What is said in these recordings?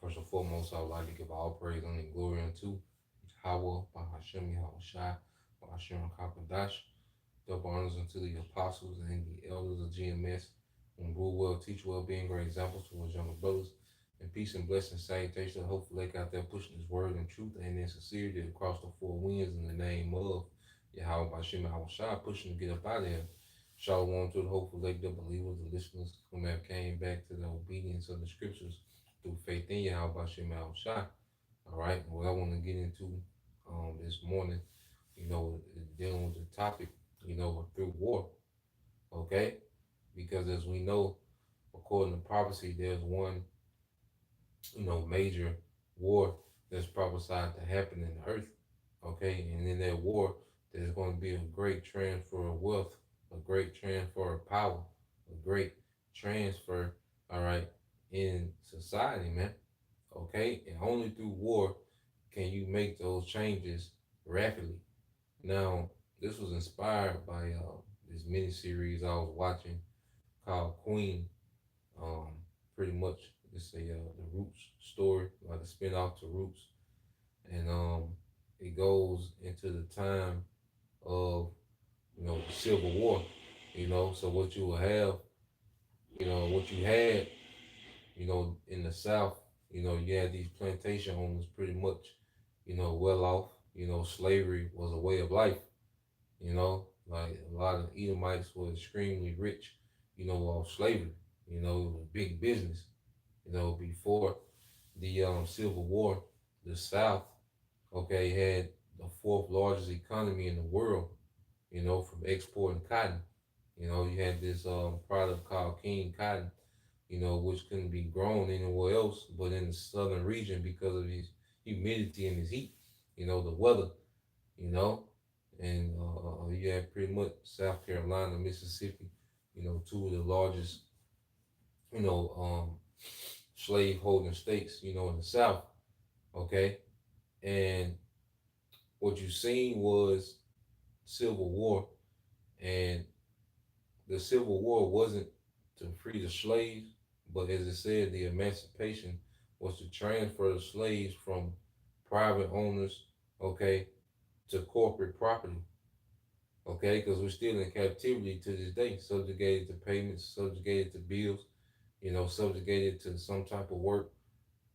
First and foremost, I would like to give all praise and glory unto Yahweh, Bahashem Yahushai, Bahashem Kakadash. Double honors unto the apostles and the elders of GMS, whom rule well, teach well, being great examples towards younger brothers. And peace and blessing, salutation. Hopefully, they out there pushing His word and truth and in sincerity across the four winds in the name of Yahweh Bahashem Yahushai, pushing to get up out of here. Shalom to the hopeful lake, the believers, the listeners who have came back to the obedience of the scriptures through faith in Yahweh Bashem Shai. All right, what I want to get into this morning, dealing with the topic, through war. Okay, because as we know, according to prophecy, there's one, major war that's prophesied to happen in the earth. Okay, and in that war, there's going to be a great transfer of wealth, a great transfer of power, a great transfer, all right, in society, man. Okay, and only through war can you make those changes rapidly. Now, this was inspired by this miniseries I was watching called Queen. Um, Pretty much it's the Roots story, like a spin off to Roots, and it goes into the time of the Civil War. So what you will have, what you had, in the South, you had these plantation owners pretty much, well off. Slavery was a way of life. Like a lot of Edomites were extremely rich, off slavery. It was big business. Before the Civil War, the South, okay, had the fourth largest economy in the world, from exporting cotton. You had this product called King Cotton, which couldn't be grown anywhere else but in the southern region because of his humidity and his heat, the weather, you know, and you have pretty much South Carolina, Mississippi, two of the largest, you know, um, slave holding states, in the South, okay? And what you seen was Civil War, and the Civil War wasn't to free the slaves, but as it said, the emancipation was to transfer the slaves from private owners, okay, to corporate property, okay, because we're still in captivity to this day, subjugated to payments, subjugated to bills, subjugated to some type of work,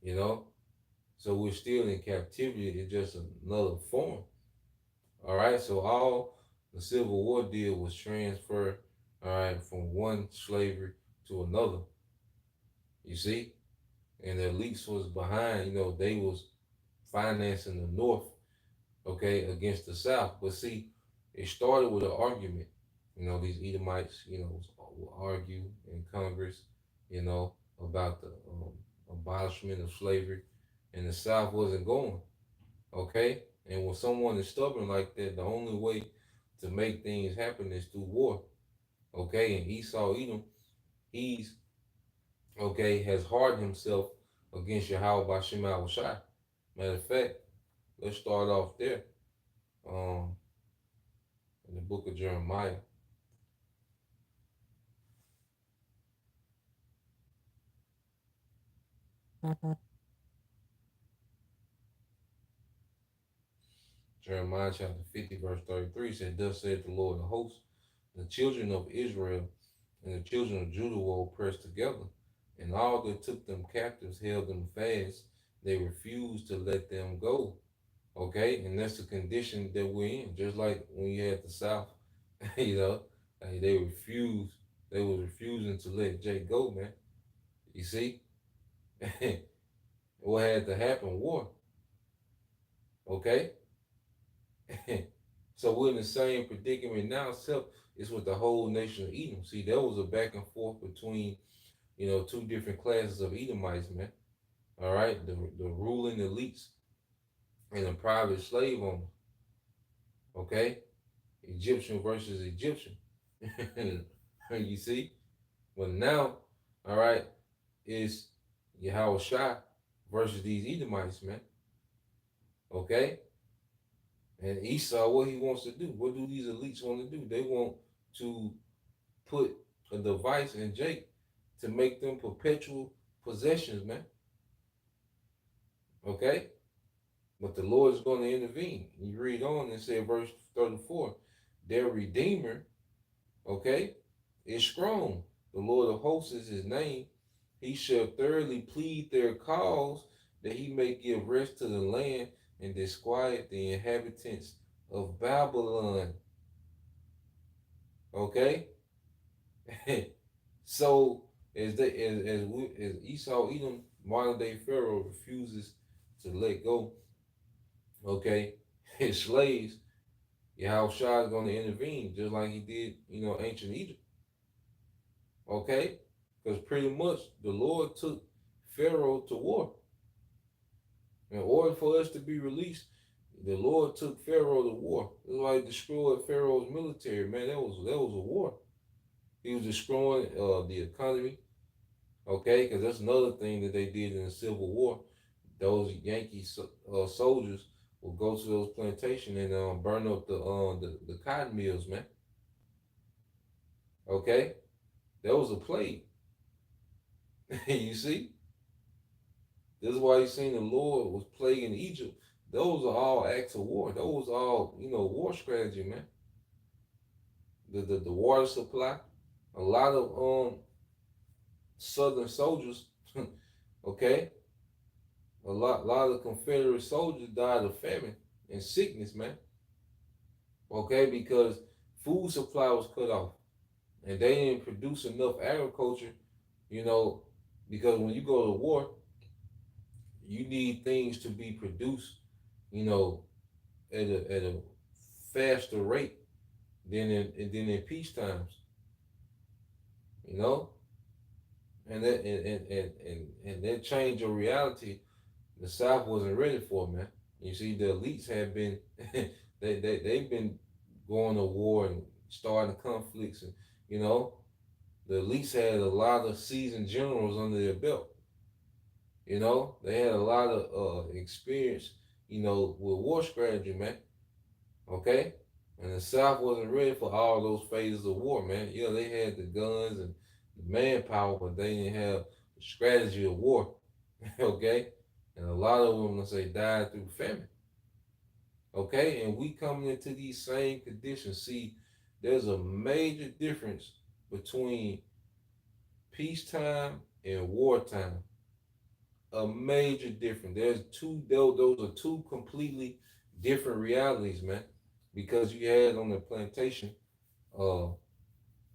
you know. So we're still in captivity. It's just another form. All right. So all the Civil War did was transfer, all right, from one slavery to another. You see, and the elites was behind. They was financing the North, okay, against the South. But see, it started with an argument. These Edomites, will argue in Congress, about the abolishment of slavery, and the South wasn't going. Okay, and when someone is stubborn like that, the only way to make things happen is through war. Okay, and Esau Edom, he's has hardened himself against Yahweh by Shema Shai. Matter of fact, let's start off there. Um, in the book of Jeremiah. Jeremiah chapter 50, verse 33 said, Thus saith the Lord of hosts, the children of Israel and the children of Judah were oppressed together, and all that took them captives held them fast. They refused to let them go. Okay, and that's the condition that we're in. Just like when you had the South, like they refused, they was refusing to let Jake go, man. You see, what had to happen? War. Okay, so we're in the same predicament now. Except it's with the whole nation of Edom. See, there was a back and forth between, two different classes of Edomites, man. All right, the ruling elites and the private slave owners. Okay, Egyptian versus Egyptian. You see? But now, all right, it's Yahweh Shai versus these Edomites, man. Okay? And Esau, what he wants to do, what do these elites want to do? They want to put a device in Jake to make them perpetual possessions, man. Okay? But the Lord is going to intervene. You read on and say, verse 34, their Redeemer, okay, is strong. The Lord of hosts is his name. He shall thoroughly plead their cause, that he may give rest to the land and disquiet the inhabitants of Babylon. Okay? So as Esau Edom, modern day Pharaoh, refuses to let go, okay, his slaves, Yahushua is going to intervene just like he did, ancient Egypt. Okay? Because pretty much the Lord took Pharaoh to war. In order for us to be released, the Lord took Pharaoh to war. That's why he destroyed Pharaoh's military. Man, that was a war. He was destroying the economy. Okay, because that's another thing that they did in the Civil War. Those Yankee soldiers will go to those plantations and burn up the cotton mills, man. Okay, that was a plague. You see, this is why you seen the Lord was plaguing Egypt. Those are all acts of war. Those are all war strategy, man. The water supply. A lot of Southern soldiers, okay, a lot of Confederate soldiers died of famine and sickness, man. Okay, because food supply was cut off, and they didn't produce enough agriculture, you know, because when you go to war, you need things to be produced, you know, at a faster rate than in peace times, you know, and that change of reality the South wasn't ready for, man. You see, the elites had been they've been going to war and starting conflicts, and you know the elites had a lot of seasoned generals under their belt. They had a lot of experience, with war strategy, man. Okay, and the South wasn't ready for all those phases of war, man. Yeah, they had the guns and the manpower, but they didn't have the strategy of war. Okay, and a lot of them, let's say, died through famine. Okay, and we coming into these same conditions. See, there's a major difference between peacetime and wartime. A major difference. There's two. Those are two completely different realities, man. Because you had on the plantation, uh,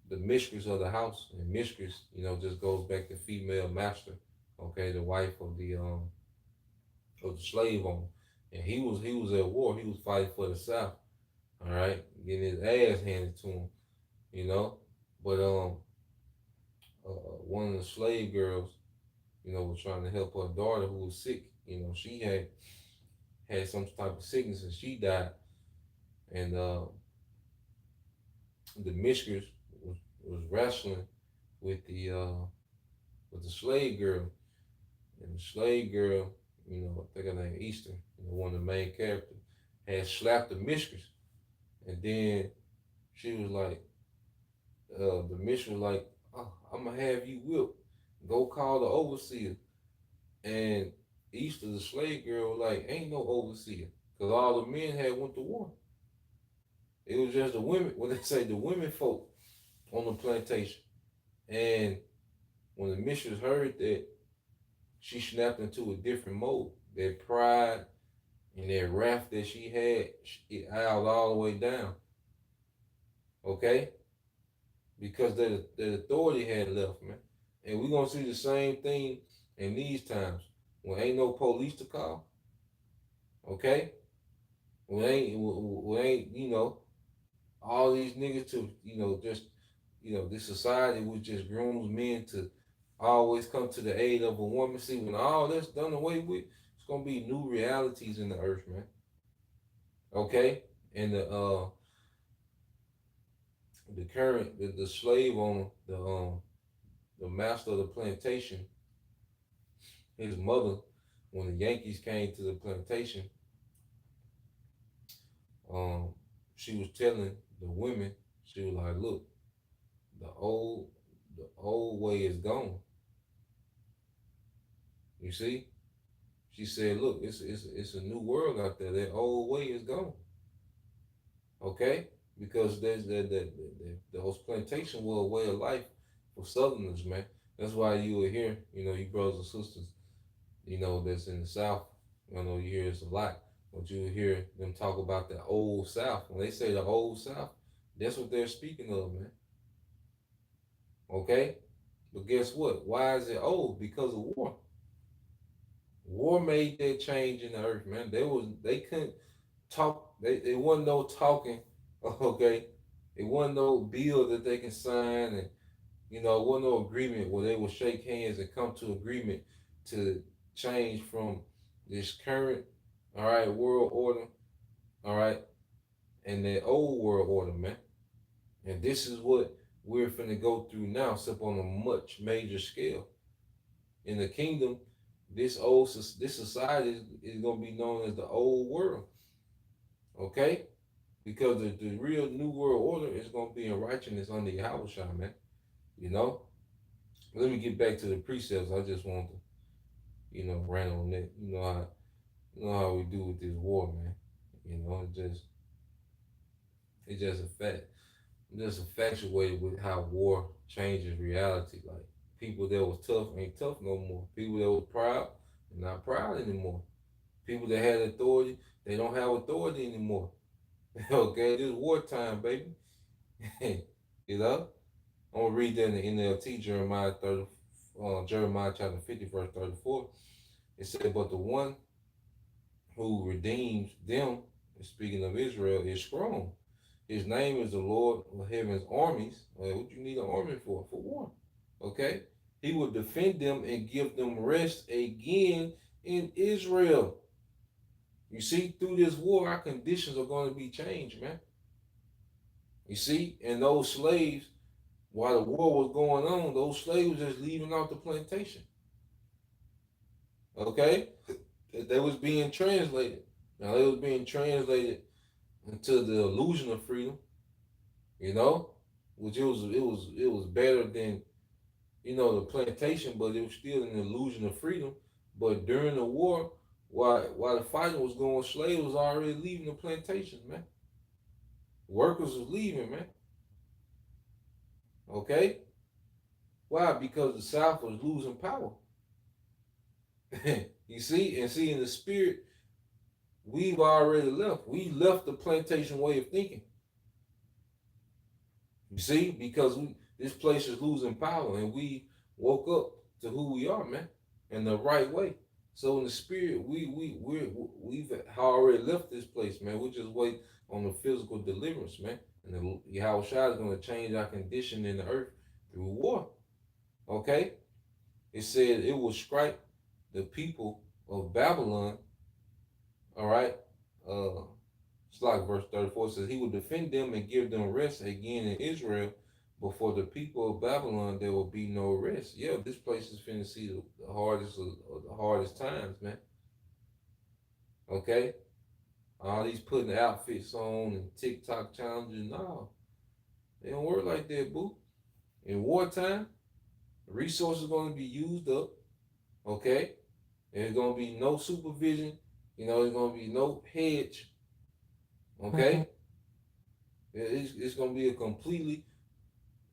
the mistress of the house, and mistress, just goes back to female master. Okay, the wife of the slave owner, and he was at war. He was fighting for the South. All right, getting his ass handed to him. You know, but one of the slave girls, was trying to help her daughter who was sick. She had some type of sickness and she died, and the mistress was wrestling with the slave girl, and the slave girl, I think her name Easter, one of the main characters, had slapped the mistress, and then she was like, the mistress was like, oh, I'm gonna have you whipped. Go call the overseer. And Easter, the slave girl, was like, ain't no overseer, cause all the men had went to war. It was just the women. What they say, the women folk on the plantation. And when the mistress heard that, she snapped into a different mode. That pride and that wrath that she had, it out all the way down. Okay? Because the authority had left, man. And we're gonna see the same thing in these times. When ain't no police to call, okay? When ain't, all these niggas to, just, this society which just grooms men to always come to the aid of a woman. See, when all that's done away with, it's gonna be new realities in the earth, man. Okay? And the current the slave owner, the master of the plantation, his mother, when the Yankees came to the plantation, um, she was telling the women, she was like, look, the old the old way is gone. You see? She said, look, it's a new world out there. That old way is gone. Okay? Because there's those plantation were a way of life for Southerners, man. That's why you were here, you brothers and sisters, that's in the South. I know you hear this a lot. But you hear them talk about the old South. When they say the old South, that's what they're speaking of, man. Okay? But guess what? Why is it old? Because of war. War made that change in the earth, man. They couldn't talk. They wasn't no talking. Okay, it wasn't no bill that they can sign, and it wasn't no agreement where they will shake hands and come to agreement to change from this current, all right, world order, all right, and the old world order, man. And this is what we're finna go through now, except on a much major scale. In the kingdom, this society is gonna be known as the old world. Okay? Because the real new world order is gonna be in righteousness under Yahushua, man. You know? Let me get back to the precepts. I just want to, rant on that. You know how we do with this war, man. It's just a fact. Just infatuated with how war changes reality. Like people that was tough ain't tough no more. People that was proud are not proud anymore. People that had authority, they don't have authority anymore. Okay, this is wartime, baby. you know? I'm gonna read that in the NLT, Jeremiah chapter 50, verse 34. It said, but the one who redeems them, speaking of Israel, is strong. His name is the Lord of heaven's armies. What you need an army for? For war. Okay? He will defend them and give them rest again in Israel. You see, through this war, our conditions are going to be changed, man. You see, and those slaves, while the war was going on, those slaves were just leaving off the plantation. Okay? They was being translated. Now they was being translated into the illusion of freedom, which it was better than the plantation, but it was still an illusion of freedom. But during the war, while the fighting was going, slaves was already leaving the plantations, man. Workers was leaving, man. Okay? Why? Because the South was losing power. You see, in the spirit, we've already left. We left the plantation way of thinking. You see, because this place is losing power, and we woke up to who we are, man, in the right way. So in the spirit, we've already left this place, man. We just wait on the physical deliverance, man. And the Yahushua is going to change our condition in the earth through war. Okay? It said it will strike the people of Babylon. All right? It's like verse 34 says, he will defend them and give them rest again in Israel. But for the people of Babylon, there will be no rest. Yeah, this place is finna see the hardest times, man. Okay? All these putting outfits on and TikTok challenges, no. They don't work like that, boo. In wartime, the resources are going to be used up. Okay? There's going to be no supervision. There's going to be no hedge. Okay? It's going to be a completely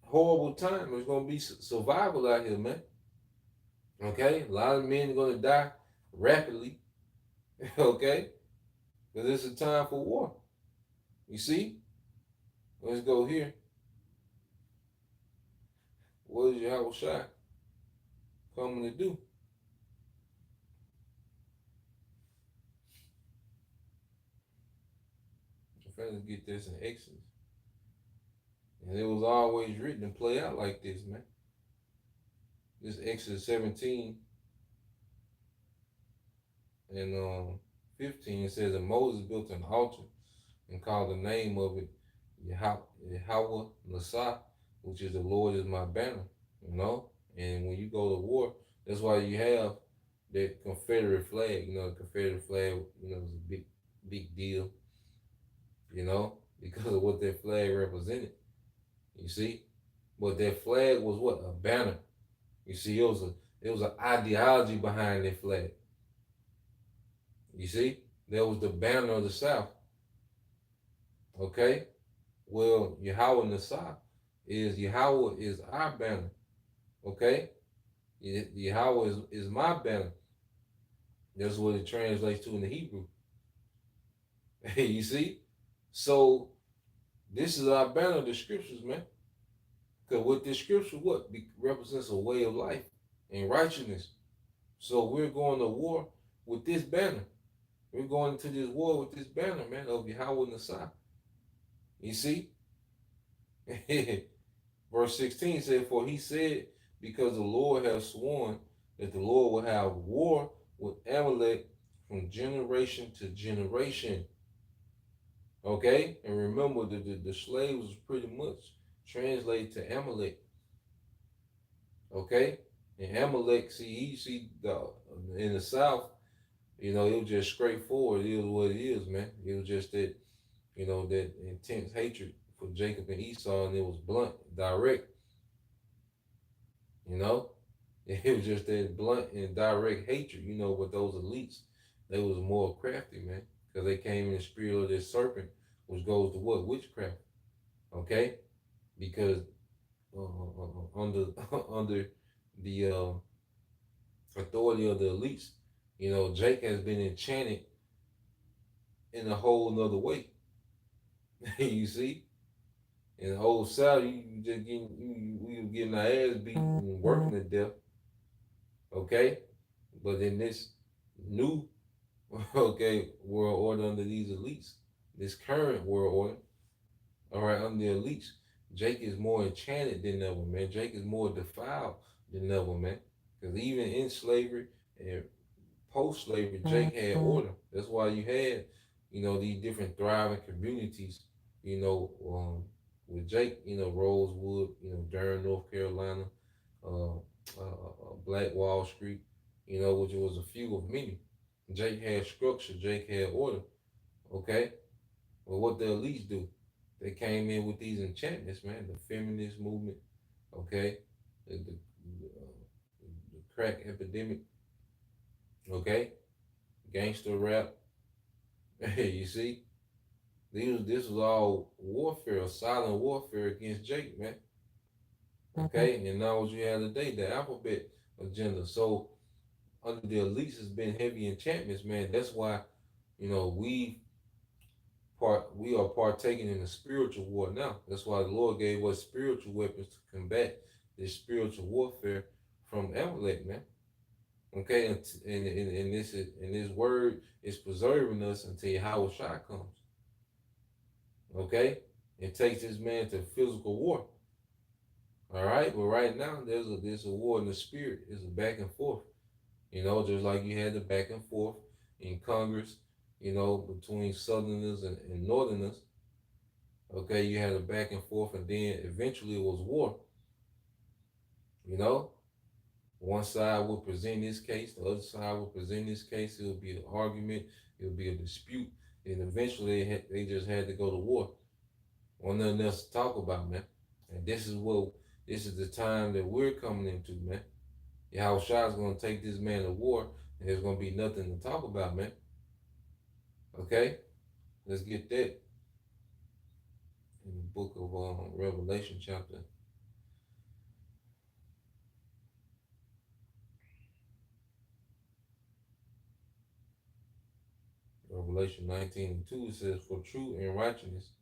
horrible time. There's going to be survival out here, man. Okay? A lot of men are going to die rapidly. Okay? Because it's a time for war. You see? Let's go here. What is Yahushua coming to do? I'm trying to get this in Exodus. And it was always written to play out like this, man. This Exodus 17 and 15, it says that Moses built an altar and called the name of it Yahweh Nasah, which is the Lord is my banner, And when you go to war, that's why you have that Confederate flag. The Confederate flag, is a big deal, because of what that flag represented. You see? But that flag was what? A banner. You see, it was an ideology behind that flag. You see, that was the banner of the south. Okay, well, Yahweh Nasah is Yahweh is our banner. Okay, Yahweh is my banner. That's what it translates to in the Hebrew. You see, so this is our banner of the scriptures, man. Because with this scripture, what represents a way of life and righteousness. So we're going to war with this banner. We're going into this war with this banner, man, of Yahweh Nasai. You see? Verse 16 said, "For he said, because the Lord has sworn that the Lord will have war with Amalek from generation to generation." Okay? And remember, the slaves was pretty much translated to Amalek. Okay? And Amalek, see in the South, it was just straightforward. It is what it is, man. It was just that, that intense hatred for Jacob and Esau, and it was blunt, direct, you know? It was just that blunt and direct hatred, with those elites. They was more crafty, man, because they came in the spirit of this serpent, which goes to what? Witchcraft, okay? Because under under the authority of the elites, Jake has been enchanted in a whole nother way. You see? In the old South, you just we were getting our ass beat and working to death, okay? But in this new, okay, world order under these elites, this current world order, all right, under the elites, Jake is more enchanted than ever, man. Jake is more defiled than ever, man. Because even in slavery and post-slavery, Jake had order. That's why you had, these different thriving communities, with Jake, Rosewood, Durham, North Carolina, Black Wall Street, which was a few of many. Jake had structure, Jake had order, okay? Well, what the elites do? They came in with these enchantments, man. The feminist movement, okay? The crack epidemic, okay? Gangster rap. You see, this was all warfare, silent warfare against Jake, man. Okay, and now what you have today, the alphabet agenda. So under the elites has been heavy enchantments, man. That's why, we are partaking in a spiritual war now. That's why the Lord gave us spiritual weapons to combat this spiritual warfare from Amalek, man. Okay, and this word is preserving us until Yahweh Shai comes. Okay, it takes this man to physical war. All right, but right now there's a war in the spirit. It's a back and forth. Just like you had the back and forth in Congress, between Southerners and Northerners. Okay, you had a back and forth, and then eventually it was war. You know, one side would present this case, the other side would present this case. It would be an argument, it would be a dispute, and eventually they just had to go to war. Well, nothing else to talk about, man. And this is the time that we're coming into, man. Yahweh Shai is going to take this man to war, and there's going to be nothing to talk about, man. Okay, let's get that in the book of Revelation, Revelation 19:2. It says, "For true and righteousness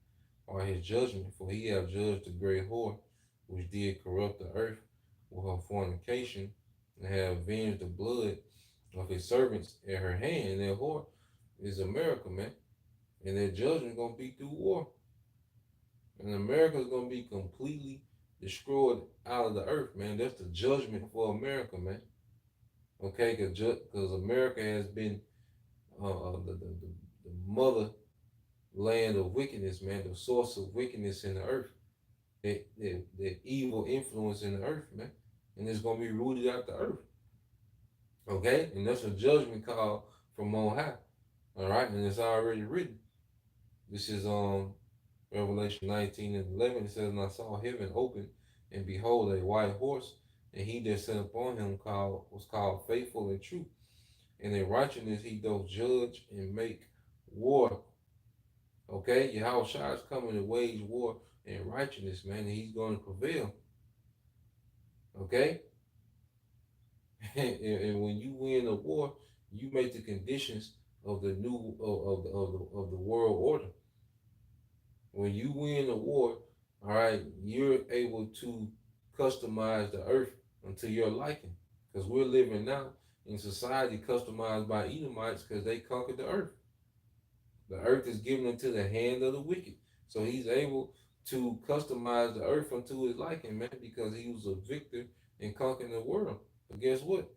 are his judgment, for he hath judged the great whore, which did corrupt the earth with her fornication, and have avenged the blood of his servants at her hand." And that whore is America, man. And their judgment gonna be through war. And America's gonna be completely destroyed out of the earth, man. That's the judgment for America, man. Okay, because America has been the motherland of wickedness, man, the source of wickedness in the earth, the evil influence in the earth, man, and it's gonna be rooted out the earth. Okay, and that's a judgment call from on high. All right, and it's already written. This is Revelation 19:11. It says, "And I saw heaven open, and behold, a white horse, and he that sat upon him was called Faithful and True. and in righteousness he doth judge and make war. Okay, Yahweh Shai is coming to wage war in righteousness, man, and he's going to prevail. Okay, and when you win a war, you make the conditions of the new of the world order. When you win a war, all right, you're able to customize the earth unto your liking. Because we're living now in society customized by Edomites because they conquered the earth. The earth is given into the hand of the wicked. So he's able to customize the earth unto his liking, man, because he was a victor in conquering the world. But guess what?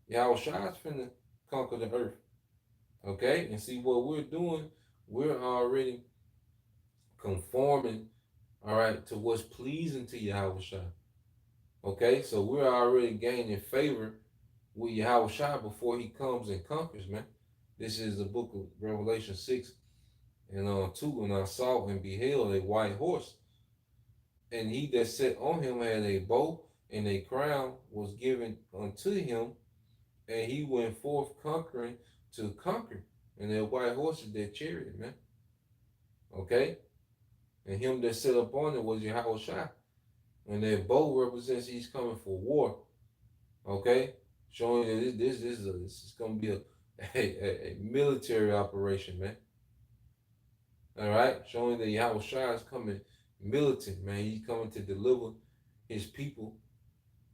Yahweh Shai's finna conquer the earth. Okay? And see what we're doing, we're already conforming, all right, to what's pleasing to Yahweh Shai. Okay? So we're already gaining favor with Yahweh Shai before he comes and conquers, man. This is the book of Revelation 6 and 2. And I saw and beheld a white horse, and he that sat on him had a bow, and a crown was given unto him, and he went forth conquering to conquer. And that white horse is that chariot, man. Okay? And him that sat upon it was Yahweh Shai. And that bow represents he's coming for war. Okay? Showing that this is going to be a military operation, man. All right? Showing that Yahweh Shai is coming militant, man. He's coming to deliver his people.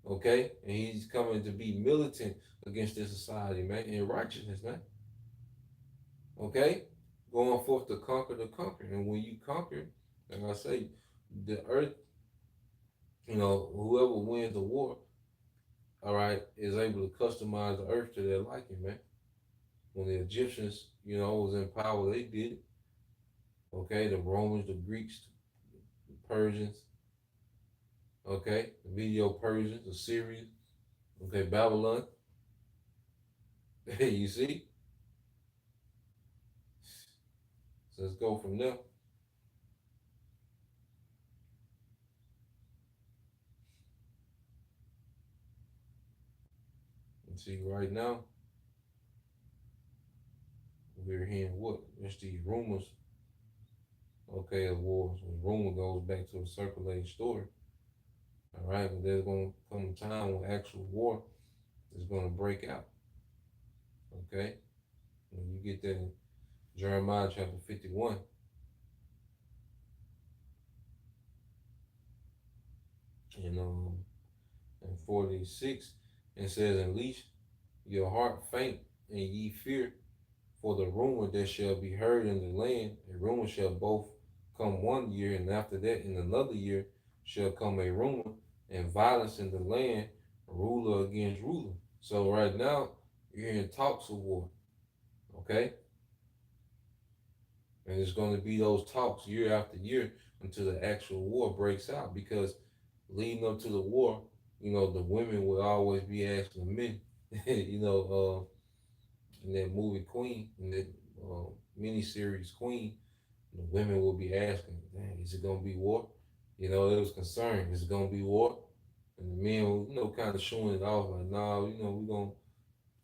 Okay? And he's coming to be militant against this society, man, in righteousness, man. Okay? Going forth to conquer the conquered. And when you conquer, like I say, the earth, whoever wins the war, all right, is able to customize the earth to their liking, man. When the Egyptians, was in power, they did it. Okay, the Romans, the Greeks, the Persians, okay, the Medo-Persians, the Syrians, okay, Babylon. You see? So let's go from there. And see, right now, we're hearing what? There's these rumors, okay, of wars. When rumor goes back to a circulating story. All right, but there's going to come a time when actual war is going to break out. Okay, when you get that in Jeremiah chapter 51 and 46, it says, "And least your heart faint, and ye fear, for the rumor that shall be heard in the land, a rumor shall both come 1 year, and after that in another year shall come a rumor, and violence in the land, ruler against ruler." So right now, you're hearing talks of war, okay? And it's going to be those talks year after year until the actual war breaks out. Because leading up to the war, the women would always be asking the men, in that movie Queen, in that miniseries Queen, the women will be asking, "Dang, is it gonna be war?" It was concerned, is it gonna be war? And the men were, kind of showing it off, like, "Nah, we're gonna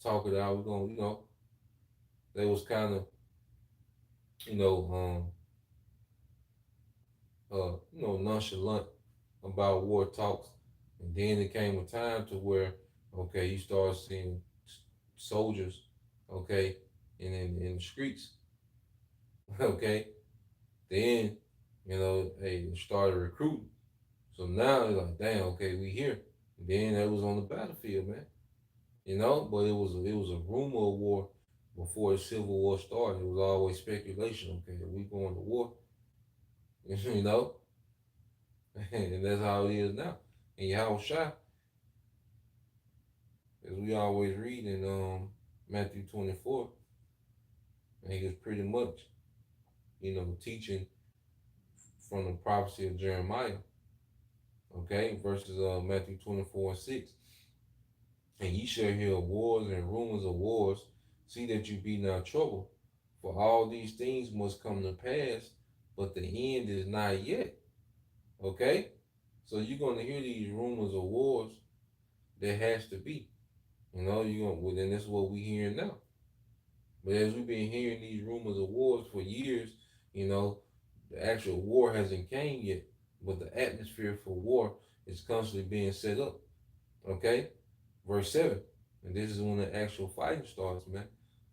talk it out. We're gonna, they was kind of, you know, nonchalant about war talks. And then it came a time to where, okay, you start seeing soldiers, okay, in the streets, okay. Then, they started recruiting. So now it's like, damn, okay, we here. And then that was on the battlefield, man. But it was a rumor of war before the Civil War started. It was always speculation. Okay, are we going to war? you know, and that's how it is now. And Yahweh Shai, as we always read in Matthew 24, and he was pretty much, teaching from the prophecy of Jeremiah. Okay, verses Matthew 24:6. "And ye shall hear of wars and rumors of wars. See that you be not troubled, for all these things must come to pass, but the end is not yet." Okay? So you're going to hear these rumors of wars. There has to be. You're going to, well, then that's what we hearing now. But as we've been hearing these rumors of wars for years, you know, the actual war hasn't came yet, but the atmosphere for war is constantly being set up. Okay? Verse 7. And this is when the actual fighting starts, man.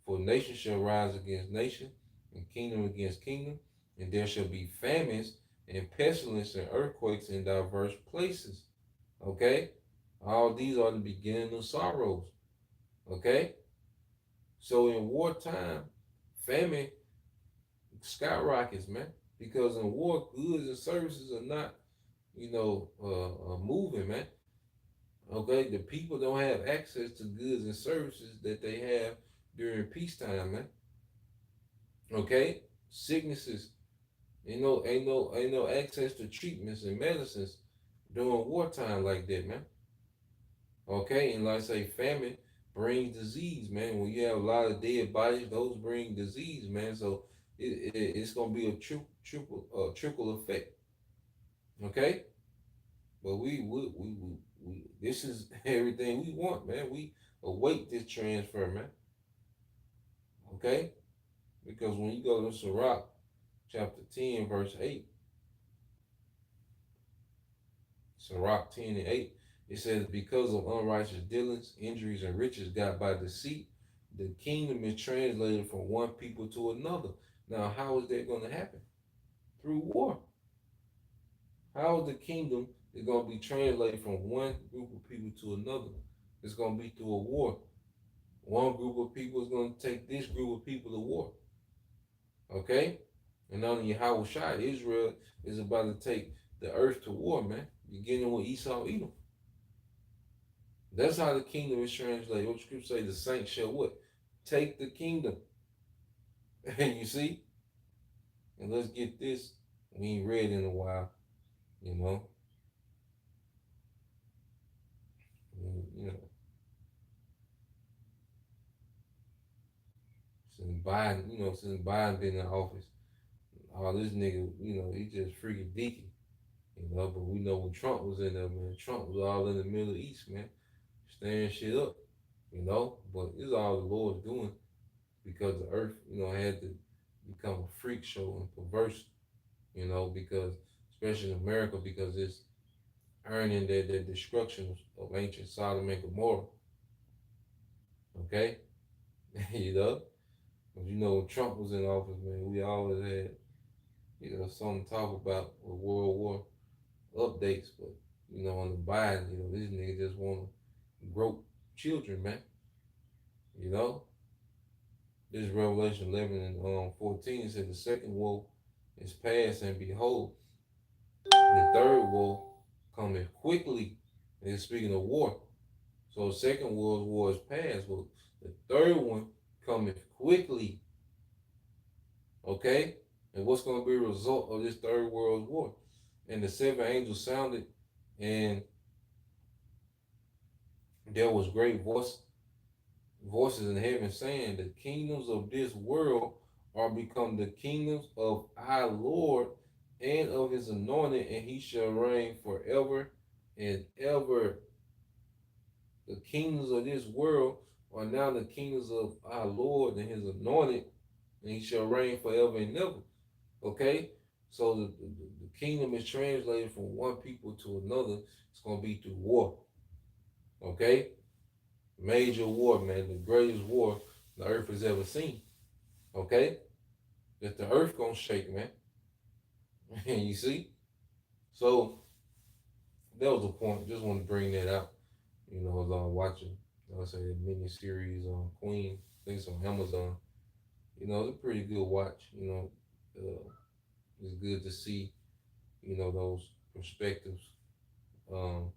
For nation shall rise against nation, and kingdom against kingdom, and there shall be famines and pestilence and earthquakes in diverse places. Okay? All these are the beginning of sorrows. Okay? So in wartime, famine skyrockets, man. Because in war, goods and services are not, moving, man. Okay, the people don't have access to goods and services that they have during peacetime, man. Okay, sicknesses, ain't no access to treatments and medicines during wartime like that, man. Okay, and like I say, famine brings disease, man. When you have a lot of dead bodies, those bring disease, man. So it's gonna be a trickle effect. Okay, but we this is everything we want, man. We await this transfer, man. Okay, because when you go to Sirach chapter 10, verse 8, Sirach 10 and 8, it says, because of unrighteous dealings, injuries, and riches got by deceit, the kingdom is translated from one people to another. Now, how is that going to happen? Through war. How is the kingdom is going to be translated from one group of people to another? It's going to be through a war. One group of people is going to take this group of people to war. Okay? And only Yahweh Shai, Israel is about to take the earth to war, man. Beginning with Esau, Edom. That's how the kingdom is translated. What the scripture say, the saints shall what? Take the kingdom. And you see? And let's get this. We ain't read in a while, you know. You know, since Biden been in office, all this nigga, he just freaking deaky. But we know when Trump was in there, man, Trump was all in the Middle East, man, stirring shit up, But it's all the Lord's doing because the earth, had to become a freak show and perverse, because especially in America, because it's earning the destruction of ancient Sodom and Gomorrah. Okay, you know, but when Trump was in office, man, we always had something to talk about with World War updates, but on the Biden, this nigga just want to grope children, man. You know, this Revelation 11 and 14 said the second woe is past, and behold, the third woe cometh quickly. And it's speaking of war. So the second world war is past, but the third one cometh quickly. Okay? And what's going to be a result of this third world war? And the seven angels sounded, and there was great voices in heaven saying, the kingdoms of this world are become the kingdoms of our Lord and of his anointed, and he shall reign forever and ever. The kingdoms of this world are now the kingdoms of our Lord and his anointed, and he shall reign forever and ever. Okay? So the kingdom is translated from one people to another. It's going to be through war. Okay? Major war, man. The greatest war the earth has ever seen. Okay? That the earth going to shake, man. And you see? So that was the point. Just want to bring that out. As I'm watching, say the mini series on Queen. I think it's on Amazon. It's a pretty good watch. It's good to see, those perspectives of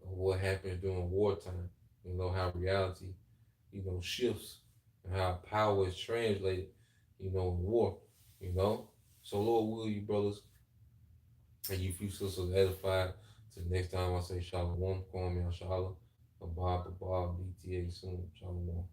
what happens during wartime. How reality, shifts and how power is translated, in war. You know. So Lord will you brothers and you few sisters edified. Till next time I say Shalom, Kwame Shalom, Abba, BTA soon. Shalom.